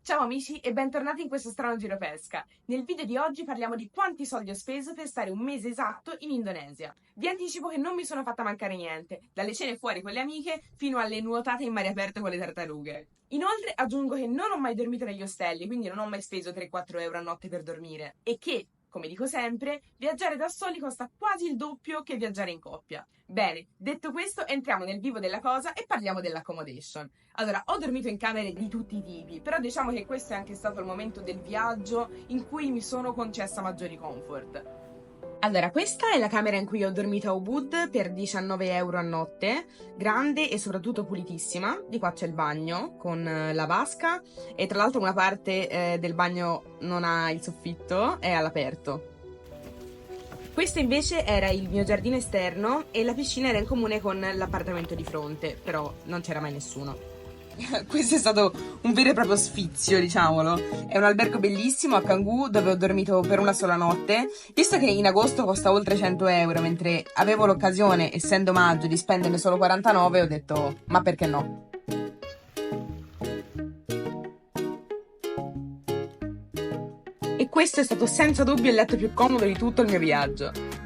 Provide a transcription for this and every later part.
Ciao amici e bentornati in questo strano giro pesca. Nel video di oggi parliamo di quanti soldi ho speso per stare un mese esatto in Indonesia. Vi anticipo che non mi sono fatta mancare niente, dalle cene fuori con le amiche fino alle nuotate in mare aperto con le tartarughe. Inoltre aggiungo che non ho mai dormito negli ostelli, quindi non ho mai speso 3-4 euro a notte per dormire e che, come dico sempre, viaggiare da soli costa quasi il doppio che viaggiare in coppia. Bene, detto questo, entriamo nel vivo della cosa e parliamo dell'accommodation. Allora, ho dormito in camere di tutti i tipi, però diciamo che questo è anche stato il momento del viaggio in cui mi sono concessa maggiori comfort. Allora, questa è la camera in cui ho dormito a Ubud per 19 euro a notte, grande e soprattutto pulitissima. Di qua c'è il bagno con la vasca e tra l'altro una parte del bagno non ha il soffitto, è all'aperto. Questo invece era il mio giardino esterno e la piscina era in comune con l'appartamento di fronte, però non c'era mai nessuno. Questo è stato un vero e proprio sfizio, diciamolo. È un albergo bellissimo a Canggu dove ho dormito per una sola notte. Visto che in agosto costa oltre 100 euro, mentre avevo l'occasione, essendo maggio, di spenderne solo 49, ho detto, ma perché no? E questo è stato senza dubbio il letto più comodo di tutto il mio viaggio.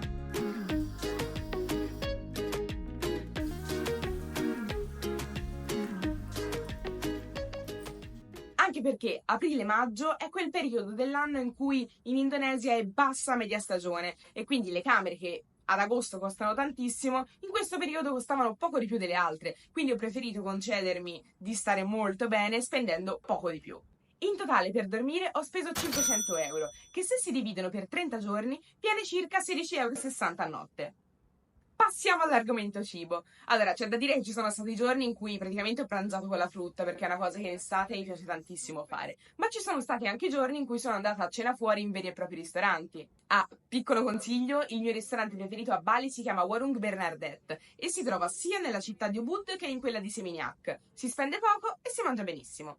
Anche perché aprile-maggio è quel periodo dell'anno in cui in Indonesia è bassa media stagione e quindi le camere che ad agosto costano tantissimo, in questo periodo costavano poco di più delle altre, quindi ho preferito concedermi di stare molto bene spendendo poco di più. In totale per dormire ho speso 500 euro, che se si dividono per 30 giorni viene circa 16,60 euro a notte. Passiamo all'argomento cibo. Allora, c'è da dire che ci sono stati giorni in cui praticamente ho pranzato con la frutta, perché è una cosa che in estate mi piace tantissimo fare. Ma ci sono stati anche giorni in cui sono andata a cena fuori in veri e propri ristoranti. Ah, piccolo consiglio, il mio ristorante preferito a Bali si chiama Warung Bernardet e si trova sia nella città di Ubud che in quella di Seminyak. Si spende poco e si mangia benissimo.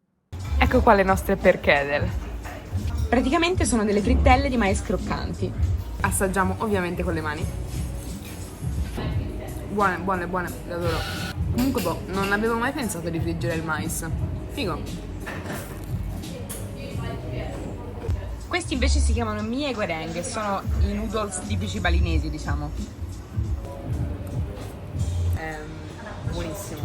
Ecco qua le nostre perkedel. Praticamente sono delle frittelle di mais croccanti. Assaggiamo ovviamente con le mani. Buone, buone, buone, le adoro. Comunque boh, non avevo mai pensato di friggere il mais. Figo. Questi invece si chiamano mie goreng, sono i noodles tipici balinesi, diciamo. Buonissimo.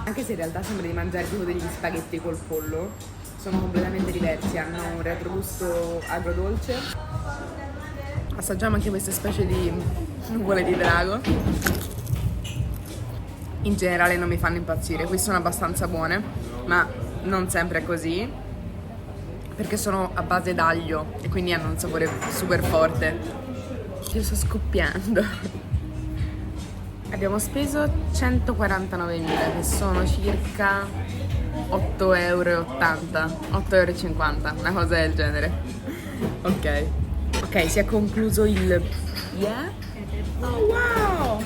Anche se in realtà sembra di mangiare tipo degli spaghetti col pollo, sono completamente diversi, hanno un retrogusto agrodolce. Assaggiamo anche queste specie di nuvole di drago. In generale non mi fanno impazzire, qui sono abbastanza buone, ma non sempre è così, perché sono a base d'aglio e quindi hanno un sapore super forte. Io sto scoppiando. Abbiamo speso 149.000, che sono circa 8,80 euro, 8,50 euro, una cosa del genere. Ok, si è concluso il... Yeah? Oh wow!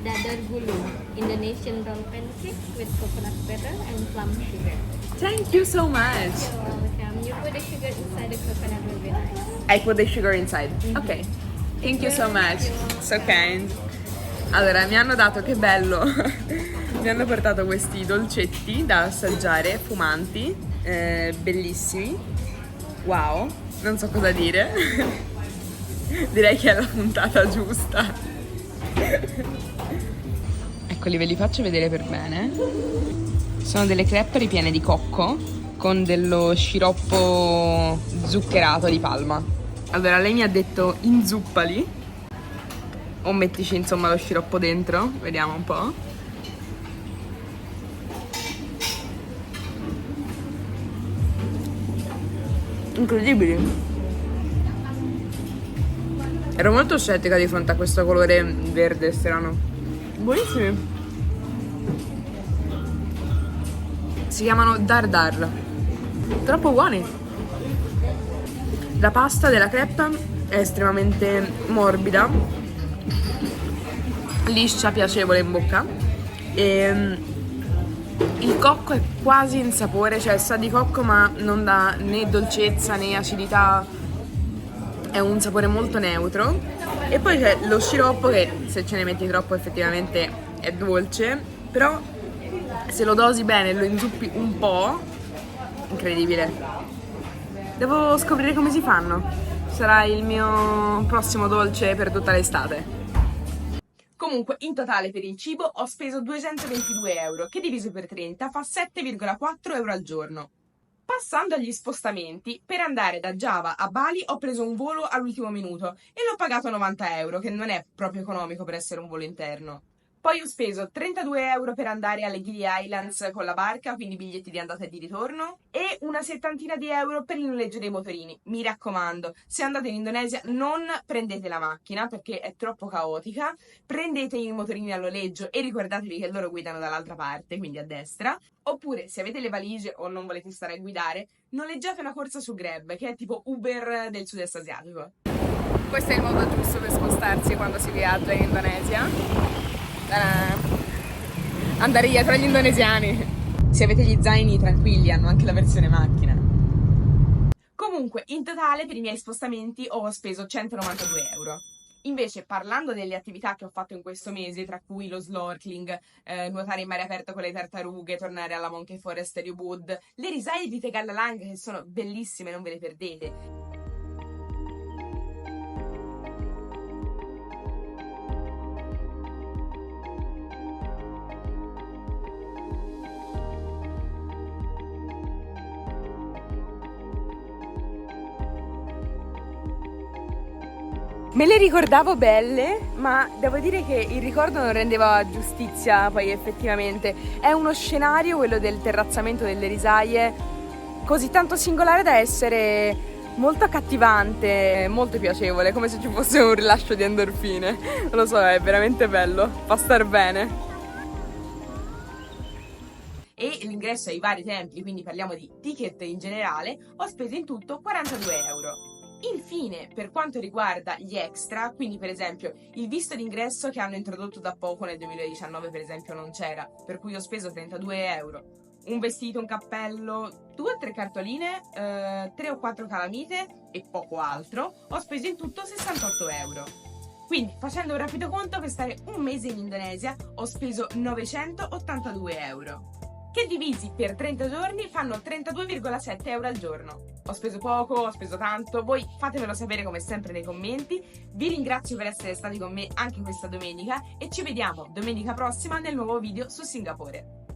Dadar gulung, Indonesian roll pancake with coconut butter and plum sugar. Thank you so much! You're welcome. You put the sugar inside the coconut will be nice. I put the sugar inside. Ok. Thank you so much. So kind. Allora, mi hanno dato, che bello, mi hanno portato questi dolcetti da assaggiare, fumanti, bellissimi. Wow, non so cosa dire. Direi che è la puntata giusta. Eccoli, ve li faccio vedere per bene. Sono delle crepe ripiene di cocco con dello sciroppo zuccherato di palma. Allora, lei mi ha detto inzuppali o mettici insomma lo sciroppo dentro, vediamo un po'. Incredibili. Ero molto scettica di fronte a questo colore verde strano. Buonissimi. Si chiamano Dar Dar. Troppo buoni. La pasta della crepe è estremamente morbida, liscia, piacevole in bocca e il cocco è quasi insapore, cioè sa di cocco ma non dà né dolcezza né acidità, è un sapore molto neutro. E poi c'è lo sciroppo che se ce ne metti troppo effettivamente è dolce, però se lo dosi bene e lo inzuppi un po' Incredibile. Devo scoprire come si fanno. Sarà il mio prossimo dolce per tutta l'estate. Comunque, in totale per il cibo ho speso 222 euro, che diviso per 30 fa 7,4 euro al giorno. Passando agli spostamenti, per andare da Java a Bali ho preso un volo all'ultimo minuto e l'ho pagato 90 euro, che non è proprio economico per essere un volo interno. Poi ho speso 32 euro per andare alle Gili Islands con la barca, quindi biglietti di andata e di ritorno, e una settantina di euro per il noleggio dei motorini. Mi raccomando, se andate in Indonesia non prendete la macchina perché è troppo caotica, prendete i motorini a noleggio e ricordatevi che loro guidano dall'altra parte, quindi a destra, oppure se avete le valigie o non volete stare a guidare, noleggiate una corsa su Grab, che è tipo Uber del sud-est asiatico. Questo è il modo giusto per spostarsi quando si viaggia in Indonesia. Andare dietro agli indonesiani. Se avete gli zaini tranquilli, hanno anche la versione macchina. Comunque, in totale per i miei spostamenti ho speso 192 euro. Invece, parlando delle attività che ho fatto in questo mese, tra cui lo snorkeling, nuotare in mare aperto con le tartarughe, tornare alla Monkey Forest di Ubud, le risaie di Tegalalang che sono bellissime, non ve le perdete. Me le ricordavo belle, ma devo dire che il ricordo non rendeva giustizia poi effettivamente. È uno scenario, quello del terrazzamento delle risaie, così tanto singolare da essere molto accattivante, molto piacevole, come se ci fosse un rilascio di endorfine. Non lo so, è veramente bello, fa star bene. E l'ingresso ai vari templi, quindi parliamo di ticket in generale, ho speso in tutto 42 euro. Infine, per quanto riguarda gli extra, quindi per esempio il visto d'ingresso che hanno introdotto da poco nel 2019 per esempio non c'era, per cui ho speso 32 euro. Un vestito, un cappello, 2 o 3 cartoline, 3 o 4 calamite e poco altro, ho speso in tutto 68 euro. Quindi, facendo un rapido conto, per stare un mese in Indonesia ho speso 982 euro. Che divisi per 30 giorni fanno 32,7 euro al giorno. Ho speso poco, ho speso tanto, voi fatemelo sapere come sempre nei commenti. Vi ringrazio per essere stati con me anche questa domenica e ci vediamo domenica prossima nel nuovo video su Singapore.